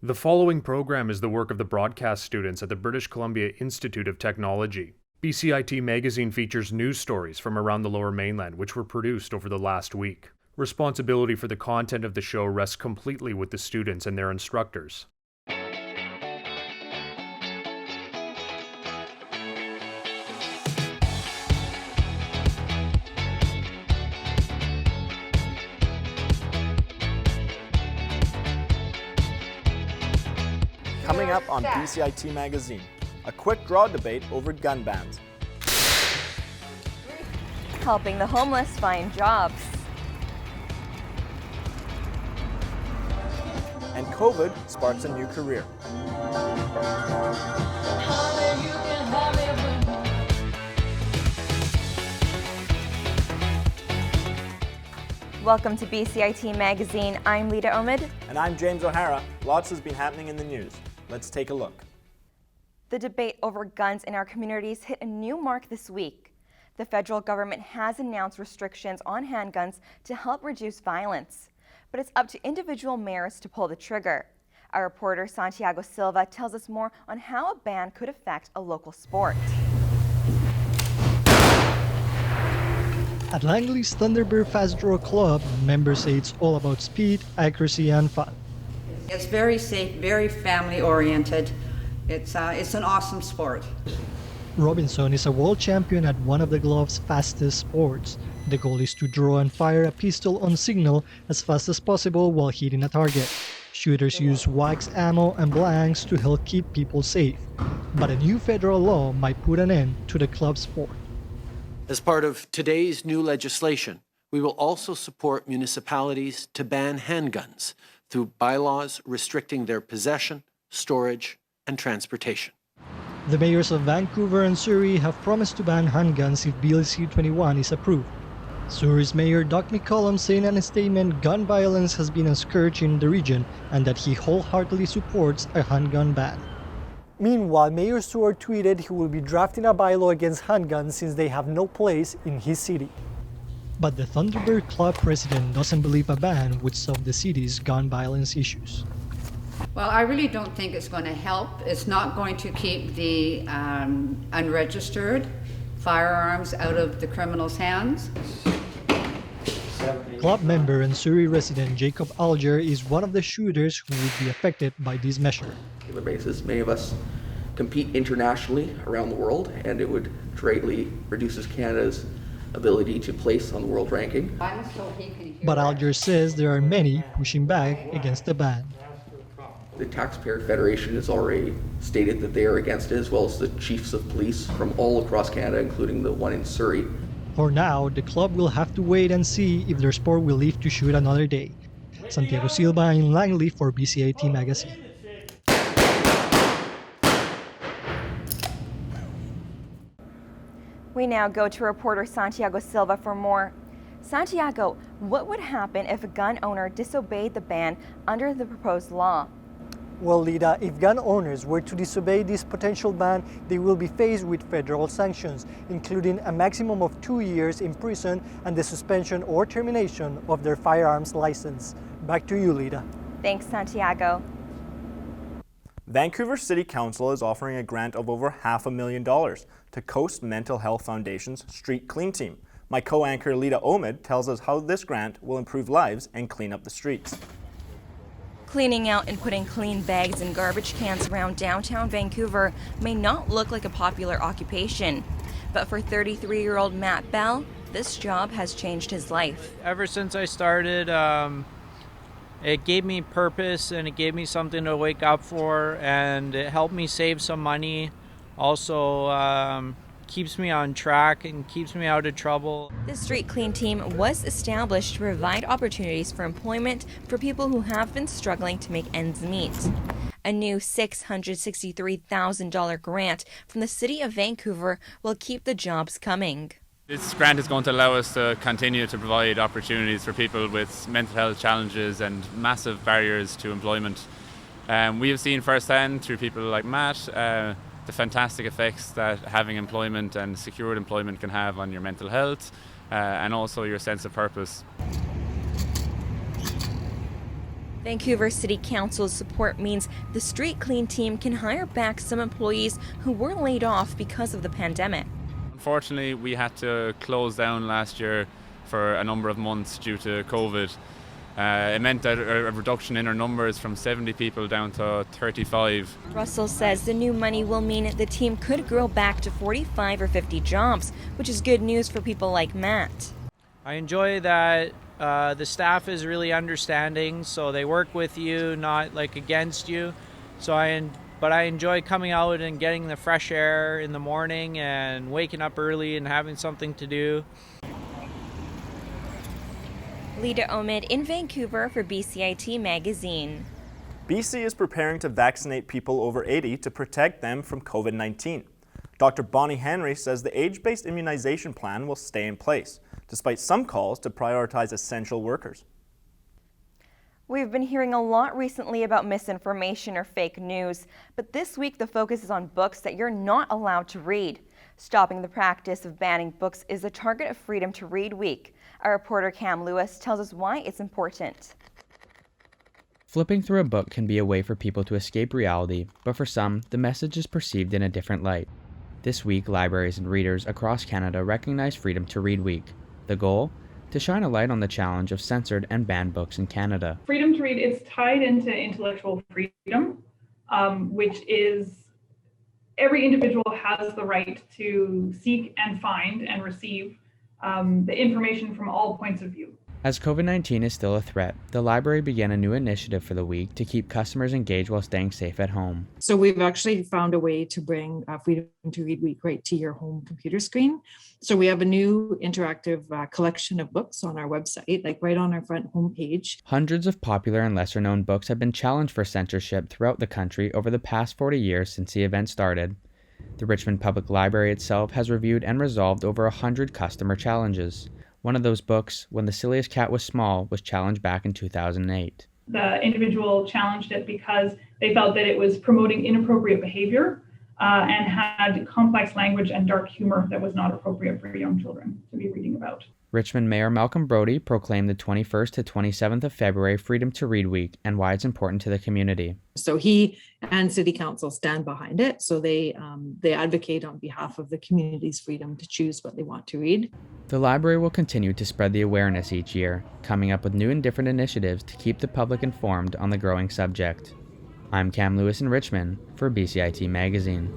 The following program is the work of the broadcast students at the British Columbia Institute of Technology. BCIT Magazine features news stories from around the Lower Mainland which were produced over the last week. Responsibility for the content of the show rests completely with the students and their instructors. Coming up on BCIT Magazine, a quick draw debate over gun bans. Helping the homeless find jobs. And COVID sparks a new career. Welcome to BCIT Magazine. I'm Leda, Omid. And I'm James O'Hara. Lots has been happening in the news. Let's take a look. The debate over guns in our communities hit a new mark this week. The federal government has announced restrictions on handguns to help reduce violence. But it's up to individual mayors to pull the trigger. Our reporter Santiago Silva tells us more on how a ban could affect a local sport. At Langley's Thunderbird Fast Draw Club, members say it's all about speed, accuracy, and fun. It's very safe, very family-oriented. It's an awesome sport. Robinson is a world champion at one of the glove's fastest sports. The goal is to draw and fire a pistol on signal as fast as possible while hitting a target. Shooters use wax ammo and blanks to help keep people safe. But a new federal law might put an end to the club sport. As part of today's new legislation, we will also support municipalities to ban handguns through bylaws restricting their possession, storage, and transportation. The mayors of Vancouver and Surrey have promised to ban handguns if Bill C-21 is approved. Surrey's Mayor Doc McCollum said in a statement gun violence has been a scourge in the region and that he wholeheartedly supports a handgun ban. Meanwhile, Mayor Stewart tweeted he will be drafting a bylaw against handguns since they have no place in his city. But the Thunderbird Club president doesn't believe a ban would solve the city's gun violence issues. Well, I really don't think it's going to help. It's not going to keep the unregistered firearms out of the criminals' hands. Club member and Surrey resident Jacob Alger is one of the shooters who would be affected by this measure. On a regular basis, many of us compete internationally around the world, and it would greatly reduces Canada's ability to place on the world ranking. But Alger says there are many pushing back against the ban. The Taxpayer Federation has already stated that they are against it, as well as the chiefs of police from all across Canada, including the one in Surrey. For now, the club will have to wait and see if their sport will live to shoot another day. Santiago Silva in Langley for BCIT Magazine. We now go to reporter Santiago Silva for more. Santiago, what would happen if a gun owner disobeyed the ban under the proposed law? Well, Leda, if gun owners were to disobey this potential ban, they will be faced with federal sanctions, including a maximum of 2 years in prison and the suspension or termination of their firearms license. Back to you, Leda. Thanks, Santiago. Vancouver City Council is offering a grant of over $500,000 to Coast Mental Health Foundation's Street Clean Team. My co-anchor Leda Omid tells us how this grant will improve lives and clean up the streets. Cleaning out and putting clean bags and garbage cans around downtown Vancouver may not look like a popular occupation, but for 33-year-old Matt Bell, this job has changed his life. Ever since I started, it gave me purpose and it gave me something to wake up for, and it helped me save some money. Also, keeps me on track and keeps me out of trouble. The Street Clean Team was established to provide opportunities for employment for people who have been struggling to make ends meet. A new $663,000 grant from the City of Vancouver will keep the jobs coming. This grant is going to allow us to continue to provide opportunities for people with mental health challenges and massive barriers to employment. We have seen firsthand through people like Matt the fantastic effects that having employment and secured employment can have on your mental health and also your sense of purpose. Vancouver City Council's support means the street clean team can hire back some employees who were laid off because of the pandemic. Unfortunately, we had to close down last year for a number of months due to COVID. It meant a reduction in our numbers from 70 people down to 35. Russell says the new money will mean the team could grow back to 45 or 50 jobs, which is good news for people like Matt. I enjoy that the staff is really understanding, so they work with you, not like against you. But I enjoy coming out and getting the fresh air in the morning and waking up early and having something to do. Leda, Omid in Vancouver for BCIT Magazine. BC is preparing to vaccinate people over 80 to protect them from COVID-19. Dr. Bonnie Henry says the age-based immunization plan will stay in place, despite some calls to prioritize essential workers. We've been hearing a lot recently about misinformation or fake news, but this week the focus is on books that you're not allowed to read. Stopping the practice of banning books is the target of Freedom to Read Week. Our reporter Cam Lewis tells us why it's important. Flipping through a book can be a way for people to escape reality, but for some, the message is perceived in a different light. This week, libraries and readers across Canada recognize Freedom to Read Week. The goal? To shine a light on the challenge of censored and banned books in Canada. Freedom to read is tied into intellectual freedom, which is every individual has the right to seek and find and receive the information from all points of view. As COVID-19 is still a threat, the library began a new initiative for the week to keep customers engaged while staying safe at home. So we've actually found a way to bring Freedom to Read Week right to your home computer screen. So we have a new interactive collection of books on our website, like right on our front homepage. Hundreds of popular and lesser-known books have been challenged for censorship throughout the country over the past 40 years since the event started. The Richmond Public Library itself has reviewed and resolved over 100 customer challenges. One of those books, When the Silliest Cat Was Small, was challenged back in 2008. The individual challenged it because they felt that it was promoting inappropriate behavior and had complex language and dark humor that was not appropriate for young children to be reading about. Richmond Mayor Malcolm Brody proclaimed the 21st to 27th of February Freedom to Read Week and why it's important to the community. So he and City Council stand behind it. So they advocate on behalf of the community's freedom to choose what they want to read. The library will continue to spread the awareness each year, coming up with new and different initiatives to keep the public informed on the growing subject. I'm Cam Lewis in Richmond for BCIT Magazine.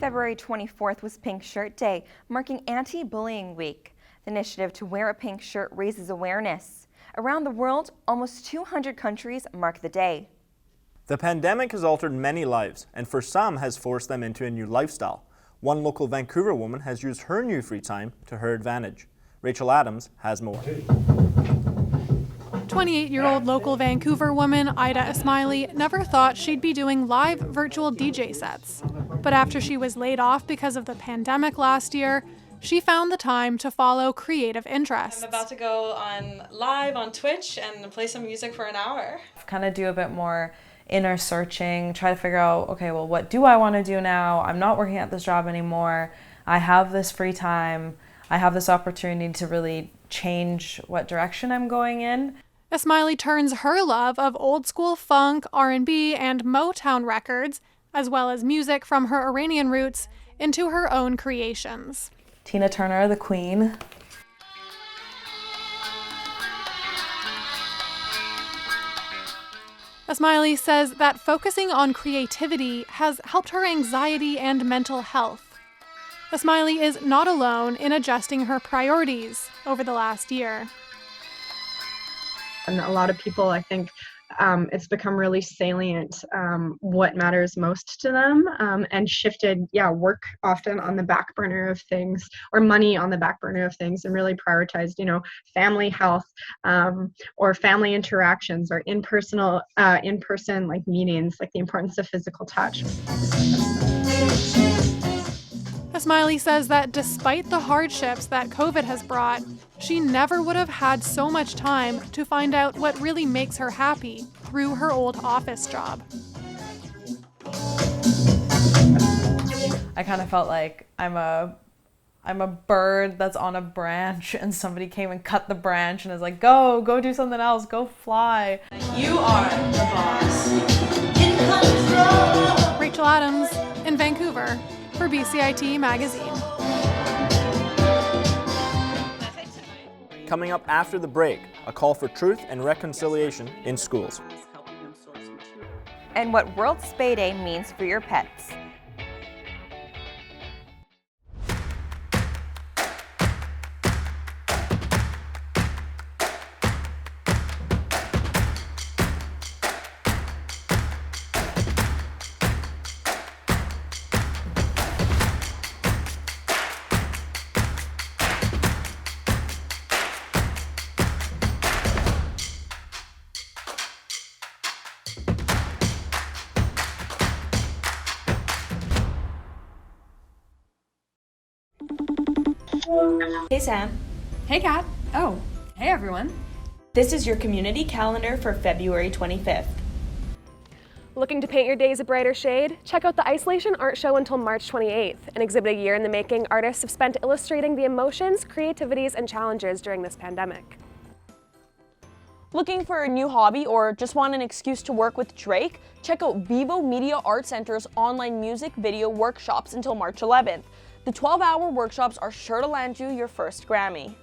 February 24th was Pink Shirt Day, marking Anti-Bullying Week. The initiative to wear a pink shirt raises awareness. Around the world, almost 200 countries mark the day. The pandemic has altered many lives, and for some has forced them into a new lifestyle. One local Vancouver woman has used her new free time to her advantage. Rachel Adams has more. 28-year-old local Vancouver woman Ida Ismaili never thought she'd be doing live virtual DJ sets. But after she was laid off because of the pandemic last year, she found the time to follow creative interests. I'm about to go on live on Twitch and play some music for an hour. Kind of do a bit more inner searching, try to figure out, okay, well, what do I want to do now? I'm not working at this job anymore. I have this free time. I have this opportunity to really change what direction I'm going in. Ismaili turns her love of old school funk, R&B, and Motown records, as well as music from her Iranian roots, into her own creations. Tina Turner, the Queen. Ismaili says that focusing on creativity has helped her anxiety and mental health. Ismaili is not alone in adjusting her priorities over the last year. And a lot of people, I think, it's become really salient what matters most to them, and shifted, work often on the back burner of things, or money on the back burner of things, and really prioritized, family health, or family interactions, or in-person like meetings, like the importance of physical touch. Ismaili says that despite the hardships that COVID has brought, she never would have had so much time to find out what really makes her happy through her old office job. I kind of felt like I'm a bird that's on a branch and somebody came and cut the branch and is like, go do something else, go fly. You are the boss. Rachel Adams in Vancouver for BCIT Magazine. Coming up after the break, a call for truth and reconciliation in schools. And what World Spay Day means for your pets. Hey Sam. Hey Kat. Oh, hey everyone. This is your community calendar for February 25th. Looking to paint your days a brighter shade? Check out the Isolation Art Show until March 28th, an exhibit a year in the making artists have spent illustrating the emotions, creativities, and challenges during this pandemic. Looking for a new hobby or just want an excuse to work with Drake? Check out Vivo Media Art Center's online music video workshops until March 11th. The 12-hour workshops are sure to land you your first Grammy.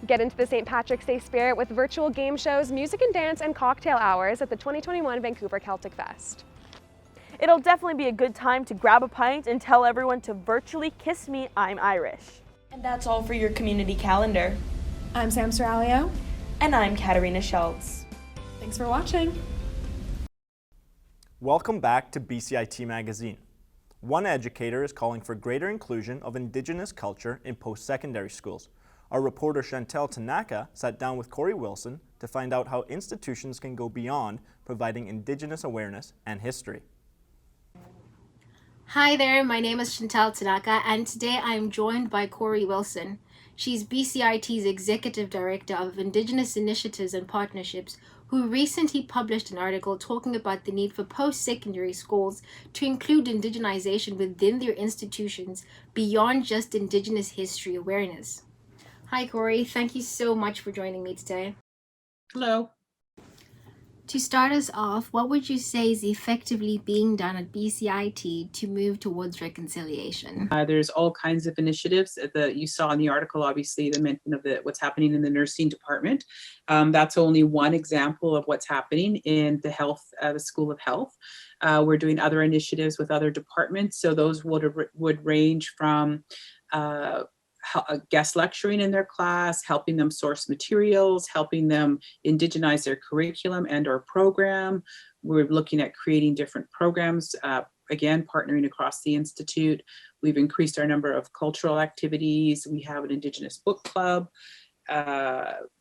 Get into the St. Patrick's Day spirit with virtual game shows, music and dance, and cocktail hours at the 2021 Vancouver Celtic Fest. It'll definitely be a good time to grab a pint and tell everyone to virtually kiss me, I'm Irish. And that's all for your community calendar. I'm Sam Serraglio. And I'm Katarina Szulc. Thanks for watching. Welcome back to BCIT Magazine. One educator is calling for greater inclusion of Indigenous culture in post-secondary schools. Our reporter Chantel Tanaka sat down with Corey Wilson to find out how institutions can go beyond providing Indigenous awareness and history. Hi there, my name is Chantel Tanaka, and today I am joined by Corey Wilson. She's BCIT's Executive Director of Indigenous Initiatives and Partnerships, who recently published an article talking about the need for post-secondary schools to include Indigenization within their institutions beyond just Indigenous history awareness. Hi Corey, thank you so much for joining me today. Hello. To start us off, what would you say is effectively being done at BCIT to move towards reconciliation? There's all kinds of initiatives that you saw in the article, obviously, the mention of what's happening in the nursing department. That's only one example of what's happening in the School of Health. We're doing other initiatives with other departments, so those would range from guest lecturing in their class, helping them source materials, helping them indigenize their curriculum and or program. We're looking at creating different programs, again, partnering across the Institute. We've increased our number of cultural activities. We have an Indigenous book club,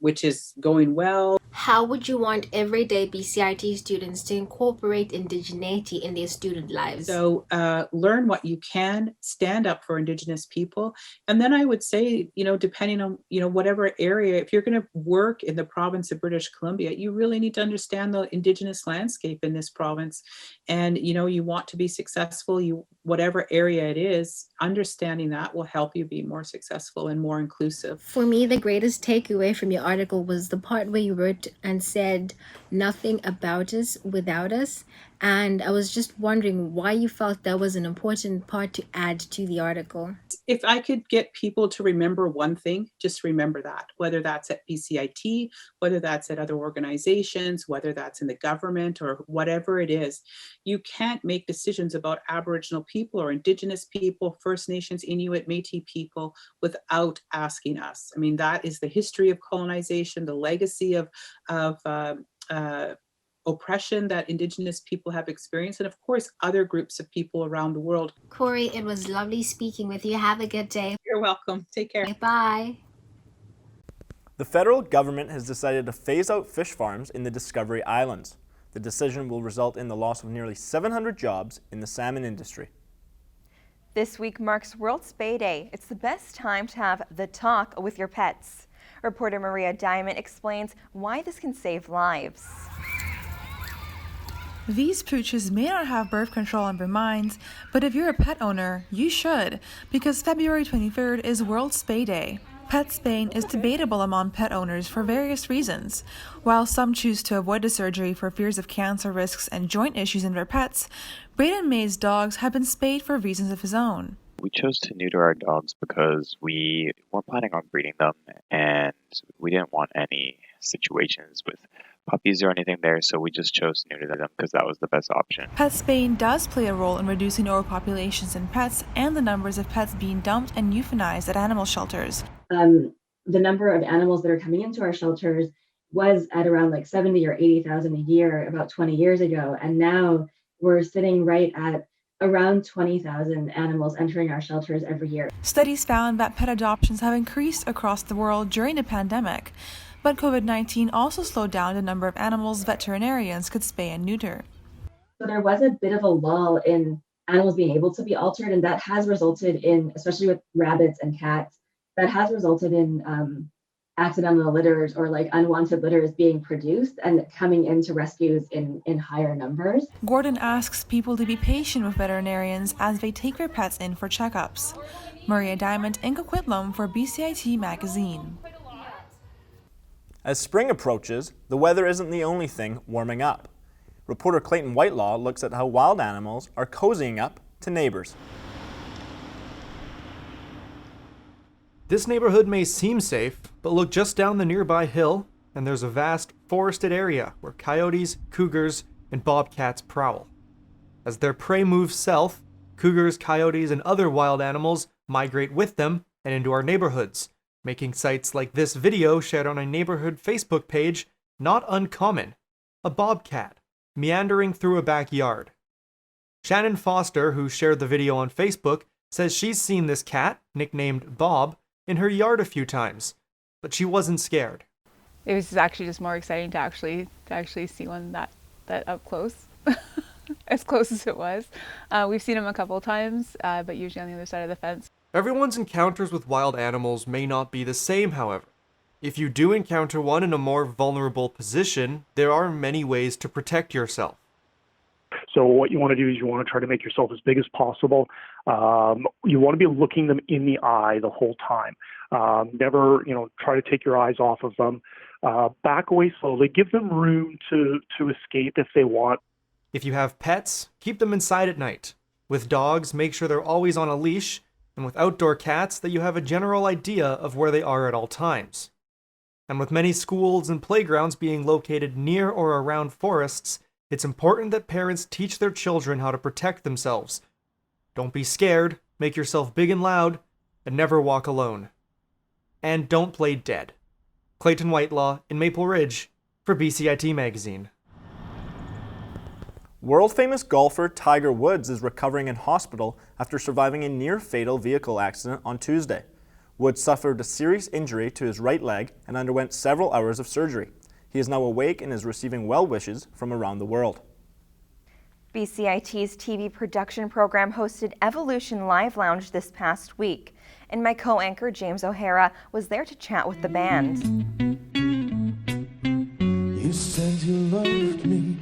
which is going well. How would you want everyday BCIT students to incorporate indigeneity in their student lives? So learn what you can, stand up for Indigenous people. And then I would say, depending on, whatever area, if you're going to work in the province of British Columbia, you really need to understand the Indigenous landscape in this province. And, you want to be successful, whatever area it is, understanding that will help you be more successful and more inclusive. For me, the greatest takeaway from your article was the part where you wrote and said nothing about us without us, and I was just wondering why you felt that was an important part to add to the article. If I could get people to remember one thing, just remember that, whether that's at BCIT, whether that's at other organizations, whether that's in the government or whatever it is, you can't make decisions about Aboriginal people or Indigenous people, First Nations, Inuit, Métis people without asking us. I mean, that is the history of colonization, the legacy of oppression that Indigenous people have experienced, and of course other groups of people around the world. Corey, it was lovely speaking with you. Have a good day. You're welcome. Take care. Bye. The federal government has decided to phase out fish farms in the Discovery Islands. The decision will result in the loss of nearly 700 jobs in the salmon industry. This week marks World Spay Day. It's the best time to have the talk with your pets. Reporter Maria Diamond explains why this can save lives. These pooches may not have birth control on their minds, but if you're a pet owner, you should, because February 23rd is World Spay Day. Pet spaying is debatable among pet owners for various reasons. While some choose to avoid the surgery for fears of cancer risks and joint issues in their pets, Braden May's dogs have been spayed for reasons of his own. We chose to neuter our dogs because we weren't planning on breeding them, and we didn't want any situations with puppies or anything there, so we just chose to neuter them because that was the best option. Pet spaying does play a role in reducing overpopulations in pets and the numbers of pets being dumped and euthanized at animal shelters. The number of animals that are coming into our shelters was at around like 70 or 80,000 a year about 20 years ago, and now we're sitting right at around 20,000 animals entering our shelters every year. Studies found that pet adoptions have increased across the world during the pandemic, but COVID-19 also slowed down the number of animals veterinarians could spay and neuter. So there was a bit of a lull in animals being able to be altered, and that has resulted in, especially with rabbits and cats, that has resulted in accidental litters or like unwanted litters being produced and coming into rescues in higher numbers. Gordon asks people to be patient with veterinarians as they take their pets in for checkups. Maria Diamond in Coquitlam for BCIT Magazine. As spring approaches, the weather isn't the only thing warming up. Reporter Clayton Whitelaw looks at how wild animals are cozying up to neighbors. This neighborhood may seem safe, but look just down the nearby hill, and there's a vast forested area where coyotes, cougars, and bobcats prowl. As their prey moves south, cougars, coyotes, and other wild animals migrate with them and into our neighborhoods, making sights like this video shared on a neighborhood Facebook page not uncommon. A bobcat meandering through a backyard. Shannon Foster, who shared the video on Facebook, says she's seen this cat, nicknamed Bob, in her yard a few times, but she wasn't scared. It was actually just more exciting to actually see one that up close, as close as it was. We've seen them a couple of times, but usually on the other side of the fence. Everyone's encounters with wild animals may not be the same, however. If you do encounter one in a more vulnerable position, there are many ways to protect yourself. So what you want to do is you want to try to make yourself as big as possible. You want to be looking them in the eye the whole time. Never, try to take your eyes off of them. Back away slowly. Give them room to escape if they want. If you have pets, keep them inside at night. With dogs, make sure they're always on a leash. And with outdoor cats, that you have a general idea of where they are at all times. And with many schools and playgrounds being located near or around forests, it's important that parents teach their children how to protect themselves. Don't be scared, make yourself big and loud, and never walk alone. And don't play dead. Clayton Whitelaw in Maple Ridge for BCIT Magazine. World-famous golfer Tiger Woods is recovering in hospital after surviving a near-fatal vehicle accident on Tuesday. Woods suffered a serious injury to his right leg and underwent several hours of surgery. He is now awake and is receiving well wishes from around the world. BCIT's TV production program hosted Evolution Live Lounge this past week, and my co-anchor James O'Hara was there to chat with the band. You said you loved me.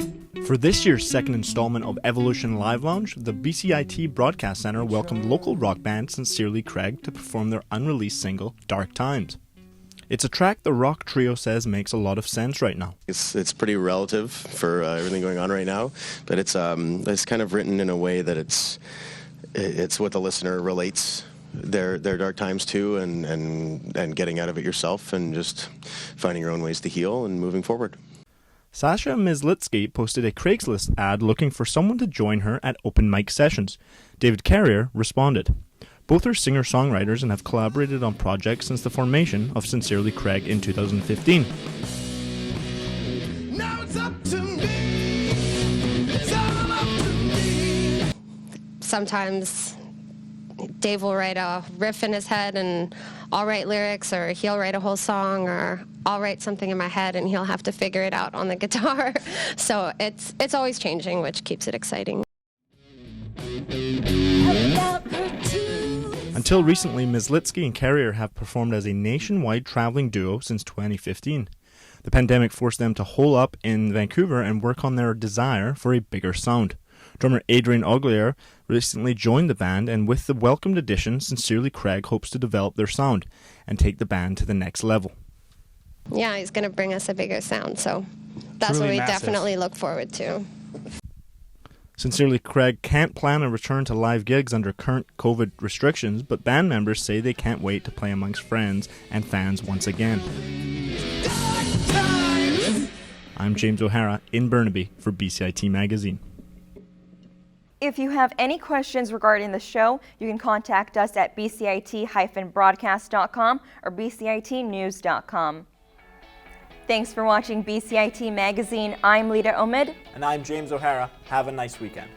For this year's second installment of Evolution Live Lounge, the BCIT Broadcast Centre welcomed local rock band Sincerely Craig to perform their unreleased single, Dark Times. It's a track the rock trio says makes a lot of sense right now. It's pretty relative for everything going on right now, but it's kind of written in a way that it's what the listener relates their dark times to, and getting out of it yourself, and just finding your own ways to heal and moving forward. Sasha Mislitsky posted a Craigslist ad looking for someone to join her at open mic sessions. David Carrier responded. Both are singer-songwriters and have collaborated on projects since the formation of Sincerely Craig in 2015. Now it's up to me. It's all up to me. Sometimes Dave will write a riff in his head and I'll write lyrics, or he'll write a whole song, or I'll write something in my head and he'll have to figure it out on the guitar. So it's always changing, which keeps it exciting. Until recently, Mislitsky and Carrier have performed as a nationwide traveling duo since 2015. The pandemic forced them to hole up in Vancouver and work on their desire for a bigger sound. Drummer Adrian Oglier recently joined the band, and with the welcomed addition, Sincerely Craig hopes to develop their sound and take the band to the next level. Yeah, he's going to bring us a bigger sound, so that's what we definitely look forward to. Sincerely Craig can't plan a return to live gigs under current COVID restrictions, but band members say they can't wait to play amongst friends and fans once again. I'm James O'Hara in Burnaby for BCIT Magazine. If you have any questions regarding the show, you can contact us at bcit-broadcast.com or bcitnews.com. Thanks for watching BCIT Magazine. I'm Leda Omid. And I'm James O'Hara. Have a nice weekend.